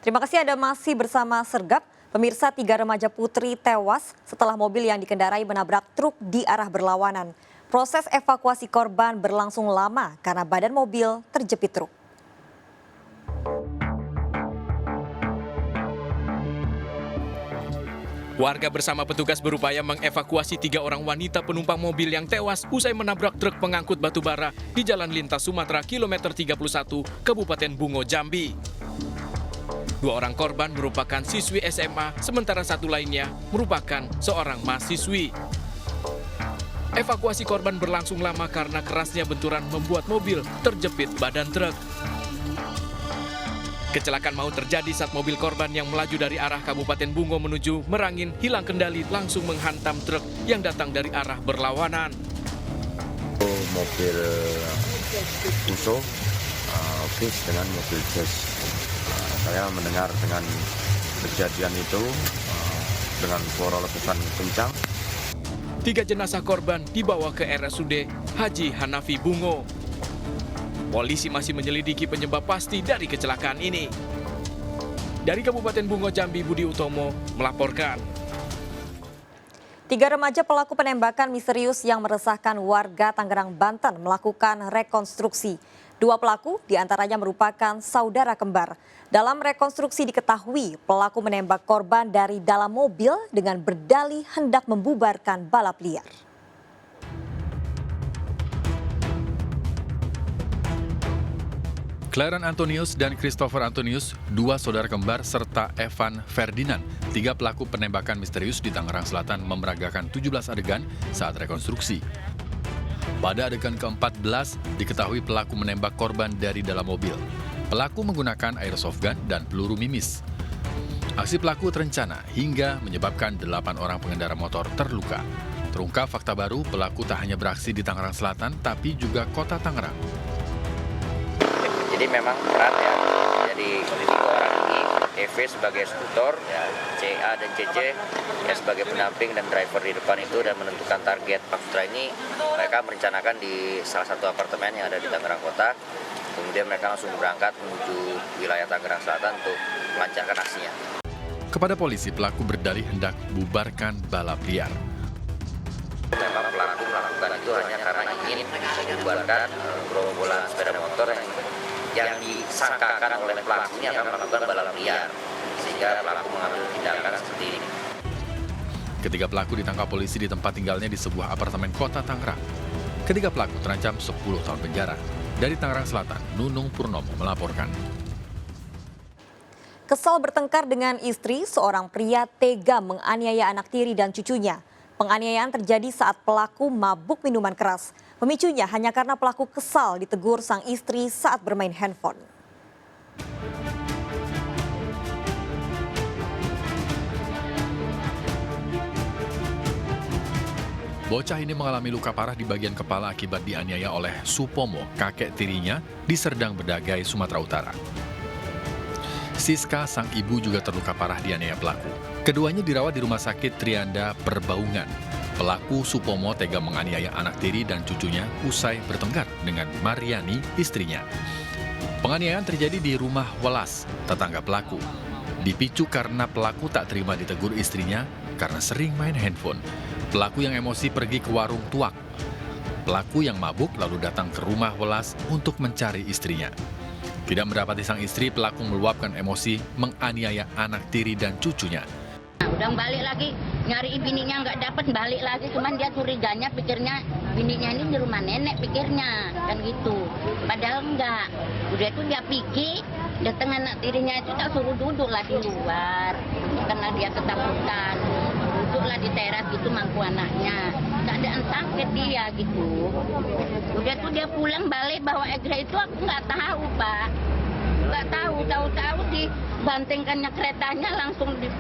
Terima kasih Anda masih bersama Sergap. Pemirsa, 3 remaja putri tewas setelah mobil yang dikendarai menabrak truk di arah berlawanan. Proses evakuasi korban berlangsung lama karena badan mobil terjepit truk. Warga bersama petugas berupaya mengevakuasi 3 orang wanita penumpang mobil yang tewas usai menabrak truk pengangkut batu bara di Jalan Lintas Sumatera kilometer 31, Kabupaten Bungo, Jambi. 2 orang korban merupakan siswi SMA, sementara 1 lainnya merupakan seorang mahasiswi. Evakuasi korban berlangsung lama karena kerasnya benturan membuat mobil terjepit badan truk. Kecelakaan maut terjadi saat mobil korban yang melaju dari arah Kabupaten Bungo menuju Merangin hilang kendali langsung menghantam truk yang datang dari arah berlawanan. Mobil Fuso bis dengan mobil Jazz. Saya mendengar dengan kejadian itu dengan suara letusan kencang. 3 jenazah korban dibawa ke RSUD Haji Hanafi Bungo. Polisi masih menyelidiki penyebab pasti dari kecelakaan ini. Dari Kabupaten Bungo, Jambi, Budi Utomo melaporkan. 3 remaja pelaku penembakan misterius yang meresahkan warga Tangerang, Banten melakukan rekonstruksi. 2 pelaku diantaranya merupakan saudara kembar. Dalam rekonstruksi diketahui pelaku menembak korban dari dalam mobil dengan berdalih hendak membubarkan balap liar. Claren Antonius dan Christopher Antonius, 2 saudara kembar, serta Evan Ferdinand, 3 pelaku penembakan misterius di Tangerang Selatan memeragakan 17 adegan saat rekonstruksi. Pada adegan ke-14, diketahui pelaku menembak korban dari dalam mobil. Pelaku menggunakan airsoft gun dan peluru mimis. Aksi pelaku terencana hingga menyebabkan 8 orang pengendara motor terluka. Terungkap fakta baru, pelaku tak hanya beraksi di Tangerang Selatan, tapi juga kota Tangerang. Jadi memang berat ya, jadi 3 orang ini, EV sebagai eksekutor, ya, CA dan CC ya sebagai pendamping dan driver di depan itu dan menentukan target. Setelah ini mereka merencanakan di salah satu apartemen yang ada di Tangerang Kota, kemudian mereka langsung berangkat menuju wilayah Tangerang Selatan untuk melancarkan aksinya. Kepada polisi, pelaku berdalih hendak bubarkan balap liar. Memang pelaku melakukan itu hanya karena ingin membubarkan gerombolan sepeda motor yang disangkakan oleh pelaku ini akan melakukan balap liar, sehingga pelaku mengambil tindakan seperti ini. Ketiga pelaku ditangkap polisi di tempat tinggalnya di sebuah apartemen kota Tangerang. Ketiga pelaku terancam 10 tahun penjara. Dari Tangerang Selatan, Nunung Purnomo melaporkan. Kesal bertengkar dengan istri, seorang pria tega menganiaya anak tiri dan cucunya. Penganiayaan terjadi saat pelaku mabuk minuman keras. Pemicunya hanya karena pelaku kesal ditegur sang istri saat bermain handphone. Bocah ini mengalami luka parah di bagian kepala akibat dianiaya oleh Supomo, kakek tirinya, di Serdang Bedagai, Sumatera Utara. Siska, sang ibu, juga terluka parah dianiaya pelaku. Keduanya dirawat di Rumah Sakit Trianda Perbaungan. Pelaku Supomo tega menganiaya anak tiri dan cucunya usai bertengkar dengan Mariani, istrinya. Penganiayaan terjadi di rumah Welas, tetangga pelaku. Dipicu karena pelaku tak terima ditegur istrinya karena sering main handphone. Pelaku yang emosi pergi ke warung tuak. Pelaku yang mabuk lalu datang ke rumah Welas untuk mencari istrinya. Tidak mendapati sang istri, pelaku meluapkan emosi menganiaya anak tiri dan cucunya. Udah balik lagi, nyari bininya nggak dapat, balik lagi, cuman dia curiganya pikirnya bininya ini di rumah nenek pikirnya, kan gitu. Padahal enggak, udah itu dia pikir, datang anak tirinya itu tak suruh duduk lah di luar, karena dia ketakutan. Duduklah di teras gitu mangku anaknya, keadaan sakit dia gitu. Udah tuh dia pulang balik bawa egreh itu aku nggak tahu Pak, nggak tahu dibantingkannya keretanya langsung di.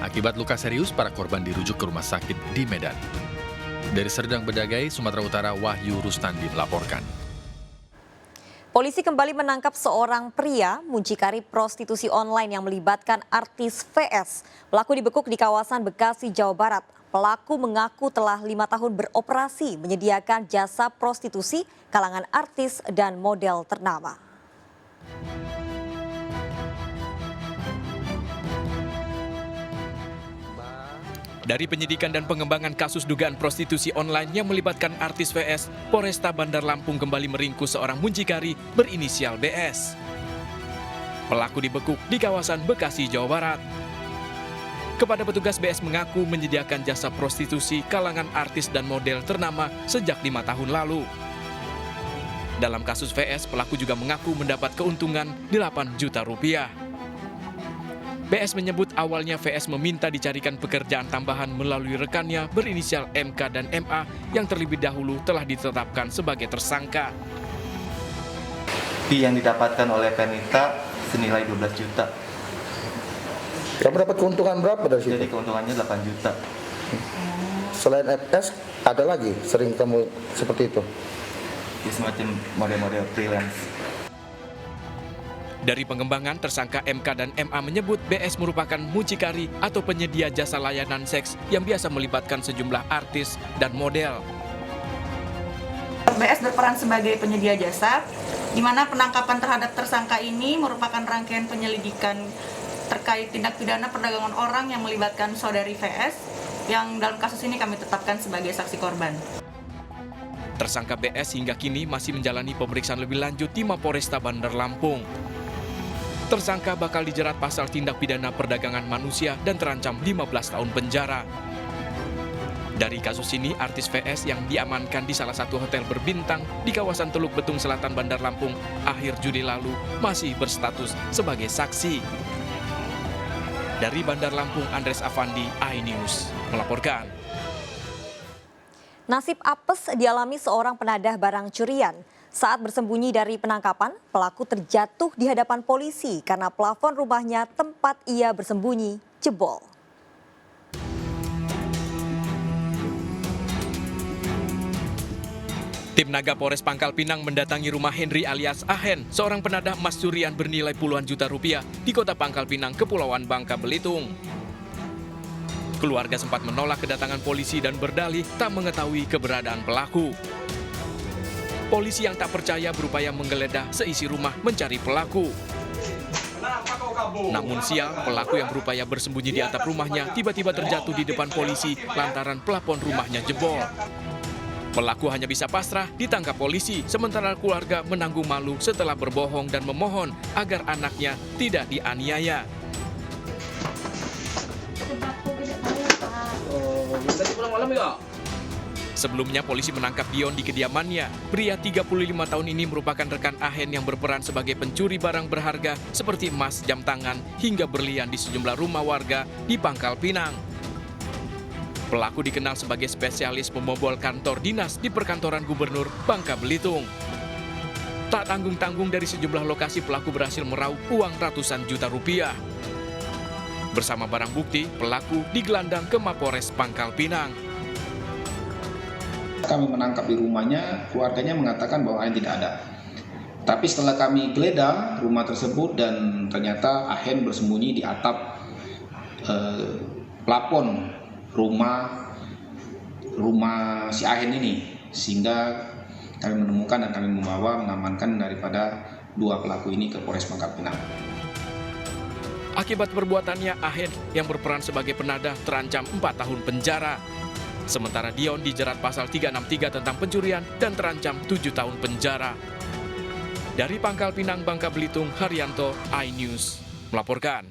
Akibat luka serius, para korban dirujuk ke rumah sakit di Medan. Dari Serdang Bedagai, Sumatera Utara, Wahyu Rustandi melaporkan. Polisi kembali menangkap seorang pria muncikari prostitusi online yang melibatkan artis VS. Pelaku dibekuk di kawasan Bekasi, Jawa Barat. Pelaku mengaku telah 5 tahun beroperasi menyediakan jasa prostitusi kalangan artis dan model ternama. Dari penyidikan dan pengembangan kasus dugaan prostitusi online yang melibatkan artis VS, Polresta Bandar Lampung kembali meringkus seorang muncikari berinisial BS. Pelaku dibekuk di kawasan Bekasi, Jawa Barat. Kepada petugas, BS mengaku menyediakan jasa prostitusi kalangan artis dan model ternama sejak 5 tahun lalu. Dalam kasus VS, pelaku juga mengaku mendapat keuntungan 8 juta rupiah. BS menyebut awalnya VS meminta dicarikan pekerjaan tambahan melalui rekannya berinisial MK dan MA yang terlebih dahulu telah ditetapkan sebagai tersangka. Fee yang didapatkan oleh Pernita senilai 12 juta. Kamu dapat keuntungan berapa dari situ? Jadi keuntungannya 8 juta. Selain FS, ada lagi sering kamu seperti itu? Ini semacam model-model freelance. Dari pengembangan, tersangka MK dan MA menyebut BS merupakan mucikari atau penyedia jasa layanan seks yang biasa melibatkan sejumlah artis dan model. BS berperan sebagai penyedia jasa, di mana penangkapan terhadap tersangka ini merupakan rangkaian penyelidikan terkait tindak pidana perdagangan orang yang melibatkan saudari VS, yang dalam kasus ini kami tetapkan sebagai saksi korban. Tersangka BS hingga kini masih menjalani pemeriksaan lebih lanjut di Mapolresta Bandar Lampung. Tersangka bakal dijerat pasal tindak pidana perdagangan manusia dan terancam 15 tahun penjara. Dari kasus ini, artis VS yang diamankan di salah satu hotel berbintang di kawasan Teluk Betung Selatan Bandar Lampung akhir Juli lalu masih berstatus sebagai saksi. Dari Bandar Lampung, Andres Afandi, iNews melaporkan. Nasib apes dialami seorang penadah barang curian. Saat bersembunyi dari penangkapan, pelaku terjatuh di hadapan polisi karena plafon rumahnya tempat ia bersembunyi jebol. Tim Naga Polres Pangkal Pinang mendatangi rumah Henry alias Ahen, seorang penadah emas curian bernilai puluhan juta rupiah di kota Pangkal Pinang, Kepulauan Bangka Belitung. Keluarga sempat menolak kedatangan polisi dan berdalih tak mengetahui keberadaan pelaku. Polisi yang tak percaya berupaya menggeledah seisi rumah mencari pelaku. Namun sial, pelaku yang berupaya bersembunyi di atap rumahnya tiba-tiba terjatuh di depan polisi lantaran plafon rumahnya jebol. Pelaku hanya bisa pasrah ditangkap polisi, sementara keluarga menanggung malu setelah berbohong dan memohon agar anaknya tidak dianiaya. Sebelumnya polisi menangkap Dion di kediamannya. Pria 35 tahun ini merupakan rekan Ahen yang berperan sebagai pencuri barang berharga seperti emas, jam tangan, hingga berlian di sejumlah rumah warga di Pangkal Pinang. Pelaku dikenal sebagai spesialis pembobol kantor dinas di perkantoran Gubernur Bangka Belitung. Tak tanggung-tanggung dari sejumlah lokasi pelaku berhasil meraup uang ratusan juta rupiah. Bersama barang bukti, pelaku digelandang ke Mapolres Pangkal Pinang. Kami menangkap di rumahnya, keluarganya mengatakan bahwa Ahen tidak ada. Tapi setelah kami geledah rumah tersebut dan ternyata Ahen bersembunyi di atap plafon rumah si Ahen ini, sehingga kami menemukan dan kami mengamankan daripada dua pelaku ini ke Polres Pangkal Pinang. Akibat perbuatannya, Ahen yang berperan sebagai penadah terancam 4 tahun penjara. Sementara Dion dijerat pasal 363 tentang pencurian dan terancam 7 tahun penjara. Dari Pangkal Pinang, Bangka Belitung, Haryanto, iNews melaporkan.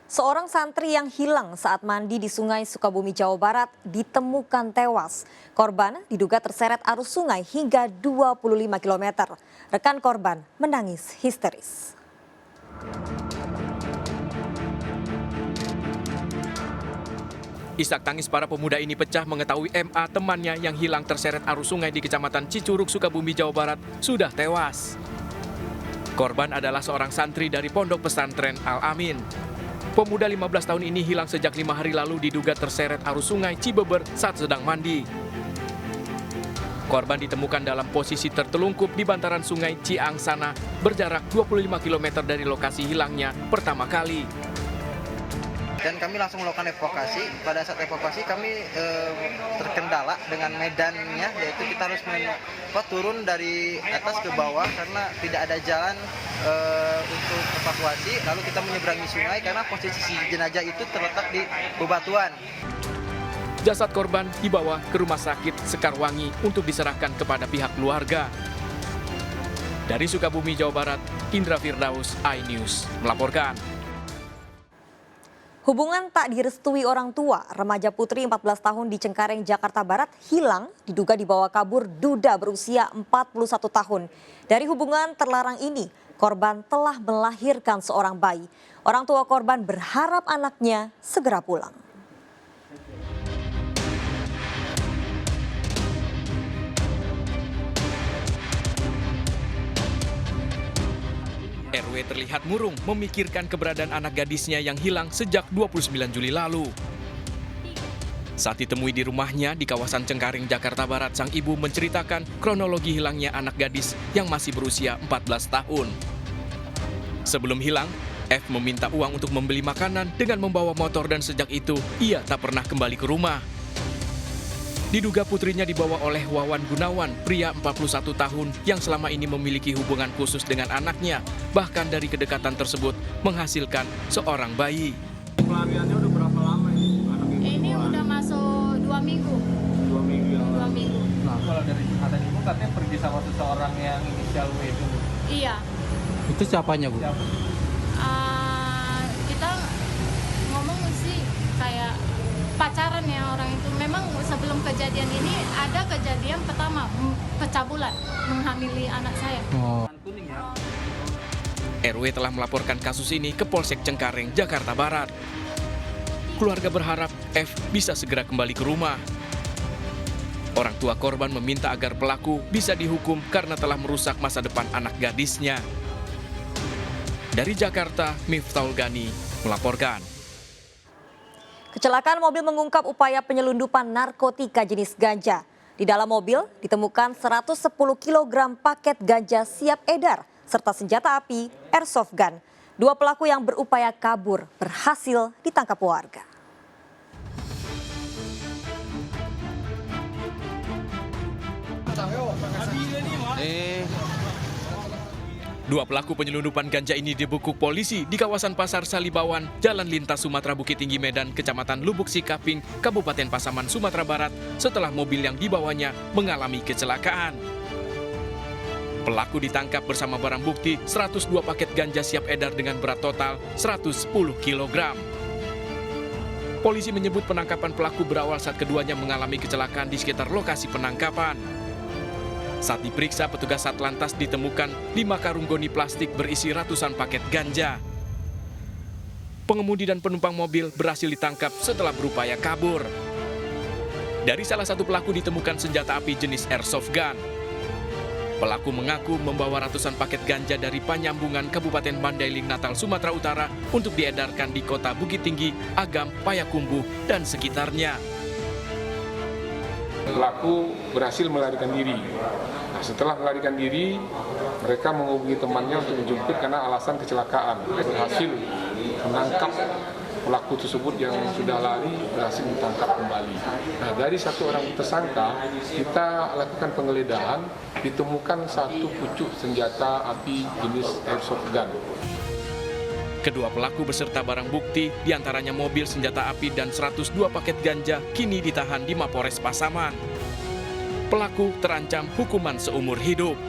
Seorang santri yang hilang saat mandi di Sungai Sukabumi, Jawa Barat ditemukan tewas. Korban diduga terseret arus sungai hingga 25 km. Rekan korban menangis histeris. Isak tangis para pemuda ini pecah mengetahui MA, temannya yang hilang terseret arus sungai di Kecamatan Cicurug, Sukabumi, Jawa Barat, sudah tewas. Korban adalah seorang santri dari Pondok Pesantren Al-Amin. Pemuda 15 tahun ini hilang sejak 5 hari lalu diduga terseret arus sungai Cibeber saat sedang mandi. Korban ditemukan dalam posisi tertelungkup di bantaran sungai Ciangsana, berjarak 25 km dari lokasi hilangnya pertama kali. dan kami langsung melakukan evakuasi. Pada saat evakuasi kami terkendala dengan medannya, yaitu kita harus turun dari atas ke bawah karena tidak ada jalan untuk evakuasi. Lalu kita menyeberangi sungai karena posisi jenazah itu terletak di bebatuan. Jasad korban dibawa ke Rumah Sakit Sekarwangi untuk diserahkan kepada pihak keluarga. Dari Sukabumi, Jawa Barat, Indra Firdaus, iNews melaporkan. Hubungan tak direstui orang tua, remaja putri 14 tahun di Cengkareng, Jakarta Barat hilang diduga dibawa kabur duda berusia 41 tahun. Dari hubungan terlarang ini, korban telah melahirkan seorang bayi. Orang tua korban berharap anaknya segera pulang. RW terlihat murung memikirkan keberadaan anak gadisnya yang hilang sejak 29 Juli lalu. Saat ditemui di rumahnya di kawasan Cengkareng, Jakarta Barat, sang ibu menceritakan kronologi hilangnya anak gadis yang masih berusia 14 tahun. Sebelum hilang, F meminta uang untuk membeli makanan dengan membawa motor dan sejak itu ia tak pernah kembali ke rumah. Diduga putrinya dibawa oleh Wawan Gunawan, pria 41 tahun yang selama ini memiliki hubungan khusus dengan anaknya. Bahkan dari kedekatan tersebut menghasilkan seorang bayi. Pelariannya udah berapa lama ini? Ini udah masuk 2 minggu. 2 minggu yang lalu. 2 minggu. Nah, kalau dari curhatan ibu katanya pergi sama seseorang yang inisial W itu. Iya. Itu siapanya, Bu? Kita ngomong sih kayak pacaran ya orang itu. Memang sebelum kejadian ini ada kejadian pertama pencabulan menghamili anak saya. RW telah melaporkan kasus ini ke Polsek Cengkareng, Jakarta Barat. Keluarga berharap F bisa segera kembali ke rumah. Orang tua korban meminta agar pelaku bisa dihukum karena telah merusak masa depan anak gadisnya. Dari Jakarta, Miftahul Gani melaporkan. Kecelakaan mobil mengungkap upaya penyelundupan narkotika jenis ganja. Di dalam mobil ditemukan 110 kg paket ganja siap edar serta senjata api airsoft gun. 2 pelaku yang berupaya kabur berhasil ditangkap warga. Dua pelaku penyelundupan ganja ini dibekuk polisi di kawasan Pasar Salibawan, Jalan Lintas Sumatera Bukit Tinggi Medan, Kecamatan Lubuk Sikaping, Kabupaten Pasaman, Sumatera Barat, setelah mobil yang dibawanya mengalami kecelakaan. Pelaku ditangkap bersama barang bukti 102 paket ganja siap edar dengan berat total 110 kg. Polisi menyebut penangkapan pelaku berawal saat keduanya mengalami kecelakaan di sekitar lokasi penangkapan. Saat diperiksa, petugas Satlantas ditemukan 5 karung goni plastik berisi ratusan paket ganja. Pengemudi dan penumpang mobil berhasil ditangkap setelah berupaya kabur. Dari salah satu pelaku ditemukan senjata api jenis airsoft gun. Pelaku mengaku membawa ratusan paket ganja dari Panyambungan, Kabupaten Mandailing, Natal, Sumatera Utara untuk diedarkan di kota Bukit Tinggi, Agam, Payakumbuh, dan sekitarnya. Pelaku berhasil melarikan diri. Nah, setelah melarikan diri, mereka menghubungi temannya untuk menjemput karena alasan kecelakaan. Berhasil menangkap pelaku tersebut yang sudah lari, berhasil ditangkap kembali. Nah, dari satu orang tersangka, kita lakukan penggeledahan, ditemukan 1 pucuk senjata api jenis airsoft gun. Kedua pelaku beserta barang bukti, diantaranya mobil, senjata api, dan 102 paket ganja, kini ditahan di Mapores Pasaman. Pelaku terancam hukuman seumur hidup.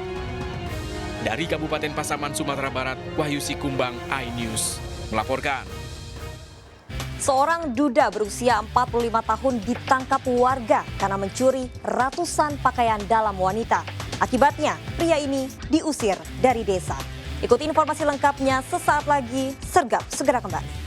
Dari Kabupaten Pasaman, Sumatera Barat, Wahyu Sikumbang, iNews melaporkan. Seorang duda berusia 45 tahun ditangkap warga karena mencuri ratusan pakaian dalam wanita. Akibatnya, pria ini diusir dari desa. Ikuti informasi lengkapnya sesaat lagi. Sergap segera kembali.